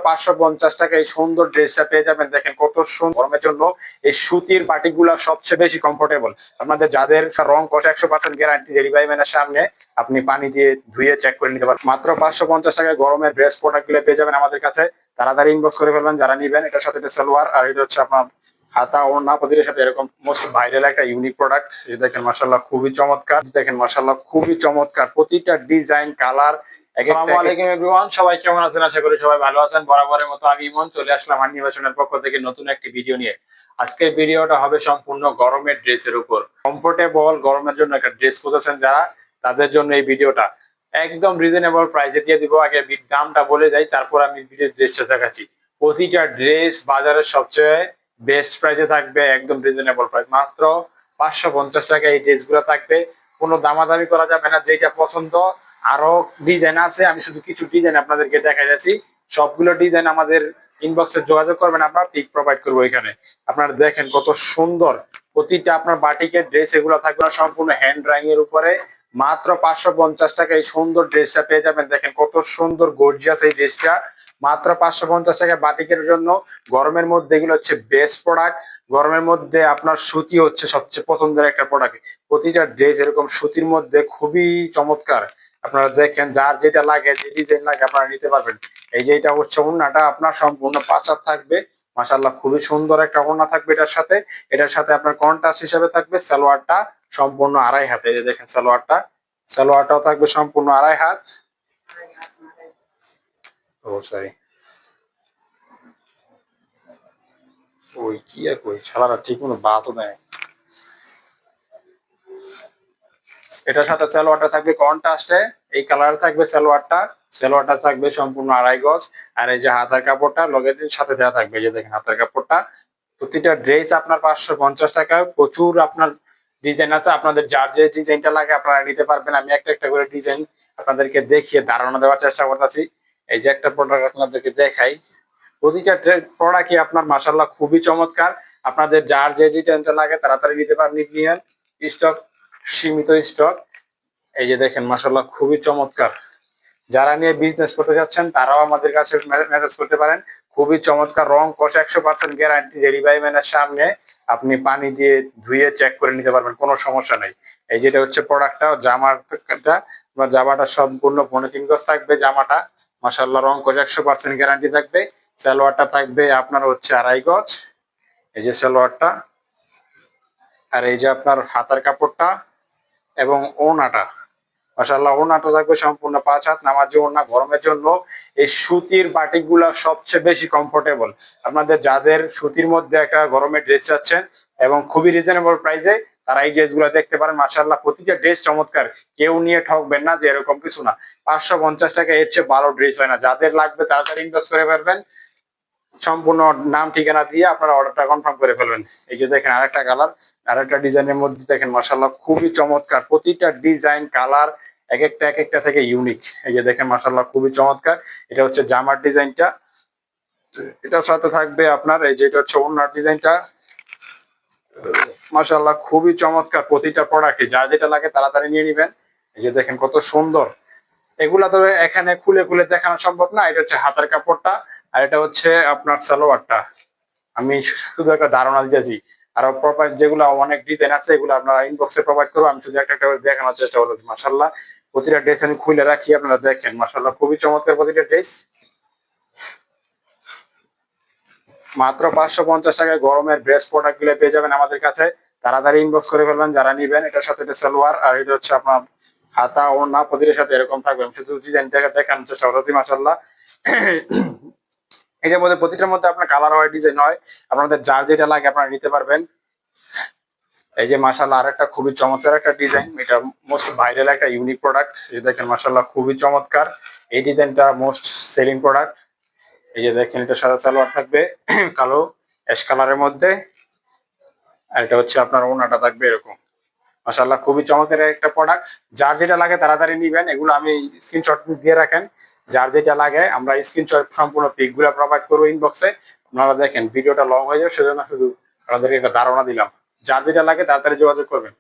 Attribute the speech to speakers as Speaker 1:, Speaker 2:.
Speaker 1: 550 টাকা এই সুন্দর ড্রেসটা পেয়ে যাবেন। দেখেন কত সুন্দর, গরমের জন্য এই সুতির বাটিকগুলো সবচেয়ে বেশি কমফোর্টেবল। আপনাদের যাদের রং কষা 100% গ্যারান্টি, ডেলিভারি ম্যানের সামনে আপনি পানি দিয়ে ধুয়ে চেক করে নিতে পারবেন। মাত্র 550 টাকায় গরমের ড্রেস প্রোডাক্ট গুলো পেয়ে যাবেন আমাদের কাছে। তাড়াতাড়ি ইনবক্স করে ফেলবেন যারা নিবেন। এটার সাথে একটা সালোয়ার, আর এটা হচ্ছে আপনার হাতা ওড়না প্রতিটার সাথে এরকম মোস্ট ভাইরাল একটা ইউনিক প্রোডাক্ট। এই দেখেন মাশাআল্লাহ খুবই চমৎকার, দেখেন মাশাআল্লাহ খুবই চমৎকার, প্রতিটা ডিজাইন কালার। আসসালামু আলাইকুম এভরিওয়ান, সবাই কেমন আছেন? আশা করি সবাই ভালো আছেন। বরাবরের মতো আমি ইমন চলে আসলাম আনিমেশনের পক্ষ থেকে নতুন একটি ভিডিও নিয়ে। আজকের ভিডিওটা হবে সম্পূর্ণ গরমের ড্রেসের উপর। কমফোর্টেবল গরমের জন্য একটা ড্রেস খুঁজেছেন যারা, তাদের জন্য এই ভিডিওটা একদম রিজনেবল প্রাইসে দিয়ে দিব। আগে দামটা বলে যাই, তারপর আমি ভিডিও ড্রেসটা দেখাচ্ছি। প্রতিটা ড্রেস বাজারের সবচেয়ে বেস্ট প্রাইসে থাকবে, একদম রিজনেবল প্রাইস, মাত্র 550 টাকা এই ড্রেসগুলো থাকবে। কোনো দামাদামি করা যাবে না, যেটা পছন্দ। আরো ডিজাইন আছে, আমি শুধু কিছু ডিজাইন আপনাদেরকে দেখাই যাচ্ছি। সবগুলো ডিজাইন আমাদের ইনবক্সে যোগাযোগ করবেন, আমরা পিক প্রোভাইড করবো এখানে। আপনারা দেখেন কত সুন্দর প্রতিটা আপনার বাটিকের ড্রেস, এগুলো থাকবে সম্পূর্ণ হ্যান্ড ড্রয়িং এর উপরে। মাত্র 550 টাকা এই সুন্দর ড্রেসটা পেয়ে যাবেন। দেখেন কত সুন্দর গর্জিয়াস এই ড্রেসটা, মাত্র 550 টাকা বাটিকের জন্য। গরমের মধ্যে এগুলো হচ্ছে বেস্ট প্রোডাক্ট। গরমের মধ্যে আপনার সুতি হচ্ছে সবচেয়ে পছন্দের একটা প্রোডাক্ট। প্রতিটা ড্রেস এরকম সুতির মধ্যে খুবই চমৎকার। আপনারা দেখেন যার যেটা লাগে, যে ডিজাইন লাগে আপনারা নিতে পারবেন। এই যে এটা হচ্ছে ওড়নাটা আপনার সম্পূর্ণ 5 হাত থাকবে। মাশাআল্লাহ খুবই সুন্দর একটা ওড়না থাকবে এটার সাথে। এটার সাথে আপনার কন্ট্রাস্ট হিসেবে থাকবে সালোয়ারটা সম্পূর্ণ 2.5 হাতে। এই যে দেখেন সালোয়ারটাও থাকবে সম্পূর্ণ 2.5 হাত। ও সরি, ওই কি আর কই শালারা ঠিক মতো বাসও দেয়। এটার সাথে সালোয়ারটা থাকবে কন্ট্রাস্টে, এই কালার থাকবে সালোয়ারটা থাকবে সম্পূর্ণ 2.5 গজ। আর এই যে হাতার কাপড়টা লগের সাথে দেওয়া থাকবে, এই যে দেখেন হাতার কাপড়টা। প্রতিটা ড্রেস আপনার 550 টাকা। প্রচুর আপনার ডিজাইন আছে, আপনাদের যার যে ডিজাইনটা লাগে আপনারা নিতে পারবেন। আমি একটা একটা করে ডিজাইন আপনাদেরকে দেখিয়ে ধারণা দেওয়ার চেষ্টা করতেছি। এই যে একটা প্রোডাক্ট আপনাদেরকে দেখাই, প্রতিটা প্রোডাক্টই আপনার মাশাআল্লাহ খুবই চমৎকার। আপনাদের যার যে ডিজাইনটা লাগে তাড়াতাড়ি নিতে পারেন, নিয়ে স্টক সীমিত স্টক। এই যে দেখেন মাশাআল্লাহ খুবই চমৎকার। যারা নিয়ে বিজনেস করতে যাচ্ছেন তারাও আমাদের কাছে মেসেজ করতে পারেন। খুবই চমৎকার, রং কষা 100% গ্যারান্টি, ডেলিভারি ম্যানের সামনে আপনি পানি দিয়ে ধুয়ে চেক করে নিতে পারবেন, কোনো সমস্যা নেই। এই যেটা হচ্ছে প্রোডাক্টটা, জামাটা সম্পূর্ণ 15 গজ থাকবে জামাটা। মাশাআল্লাহ রং কষা 100% গ্যারান্টি থাকবে। সালোয়ারটা থাকবে আপনার হচ্ছে 2.5 গজ। এই যে সালোয়ারটা, আর এই যে আপনার হাতার কাপড়টা এবং ওড়নাটা। মাশাআল্লাহ ওড়নাটা থাকবে সম্পূর্ণ 5 হাত নামাজি ওড়না। গরমের জন্য এই সুতির বাটিক গুলা সবচেয়ে বেশি কমফোর্টেবল। আপনাদের যাদের সুতির মধ্যে একটা গরমের ড্রেস চাচ্ছেন এবং খুবই রিজনেবল প্রাইসে, তারা এই ড্রেস গুলা দেখতে পারেন। মাশাআল্লাহ প্রতিটা ড্রেস চমৎকার, কেউ নিয়ে ঠকবেন না যে এরকম কিছু না। 550 টাকা এর চেয়ে ভালো ড্রেস হয় না। যাদের লাগবে তাড়াতাড়ি ইনবক্স করে ফেলবেন, সম্পূর্ণ নাম ঠিকানা দিয়ে আপনারা অর্ডারটা কনফার্ম করে ফেলবেন। এই যে দেখেন আরেকটা কালার, আরেকটা ডিজাইনের মধ্যে দেখেন মাশাআল্লাহ খুবই চমৎকার, প্রতিটা ডিজাইন কালার এক একটা থেকে ইউনিক। এই যে দেখেন মাশাআল্লাহ খুবই চমৎকার। এটা হচ্ছে জামার ডিজাইনটা, এটার সাথে থাকবে আপনার এই যে এটা হচ্ছে ওড়নার ডিজাইনটা। মাশাআল্লাহ খুবই চমৎকার, প্রতিটা প্রোডাক্টে যা যেটা লাগে তাড়াতাড়ি নিয়ে নেবেন। এই যে দেখেন কত সুন্দর। এগুলা তো এখানে খুলে খুলে দেখানো সম্ভব না। এটা হচ্ছে হাতার কাপড়টা, আর এটা হচ্ছে আপনার সালোয়ারটা। আমি শুধু একটা ধারণা দিতেছি, আর প্রোভাইড যেগুলো অনেক ডিজাইন আছে এগুলো আপনারা ইনবক্সে প্রোভাইড করবো। আমি শুধু একটা একটা করে দেখানোর চেষ্টা করতেছি। মাশাআল্লাহ প্রতিটা ড্রেস আমি খুলে রাখি, আপনারা দেখেন মাশাআল্লাহ খুবই চমৎকার প্রতিটা ড্রেস। মাত্র 550 টাকায় গরমের ড্রেস প্রোডাক্ট গুলো পেয়ে যাবেন আমাদের কাছে। তাড়াতাড়ি ইনবক্স করে ফেলবেন যারা নিবেন। এটার সাথে এটা সালোয়ার, আর এটা হচ্ছে আপনার হাতা ওড়না প্রতিটার সাথে এরকম থাকবে। আমি শুধু ডিজাইনটাকে দেখানোর চেষ্টা করতেছি। মাশাআল্লাহ এটার মধ্যে প্রতিটার মধ্যে আপনার কালার হয়, ডিজাইন হয়। আপনাদের যার যেটা লাগে আপনারা নিতে পারবেন। এই যে মাশাআল্লাহ আরেকটা খুবই চমৎকার একটা ডিজাইন, এটা মোস্ট ভাইরাল একটা ইউনিক প্রোডাক্ট। এই দেখেন মাশাআল্লাহ খুবই চমৎকার, এই ডিজাইনটা মোস্ট সেলিং প্রোডাক্ট। এই যে দেখেন এটা সাদা সালোয়ার থাকবে কালো অ্যাশ কালারের মধ্যে, আর এটা হচ্ছে আপনার ওড়নাটা থাকবে এরকম। মাশাআল্লাহ খুবই চমৎকার একটা প্রোডাক্ট। যার যেটা লাগে তাড়াতাড়ি নিবেন। এগুলো আমি স্ক্রিনশট দিয়ে রাখেন, যার যেটা লাগে আমরা স্ক্রিনশট সম্পূর্ণ পিক গুলা প্রোভাইড করবো ইনবক্সে। আপনারা দেখেন ভিডিওটা লং হয়ে যাবে, সেজন্য শুধু আপনাদেরকে একটা ধারণা দিলাম। যার যেটা লাগে তাড়াতাড়ি যোগাযোগ করবেন।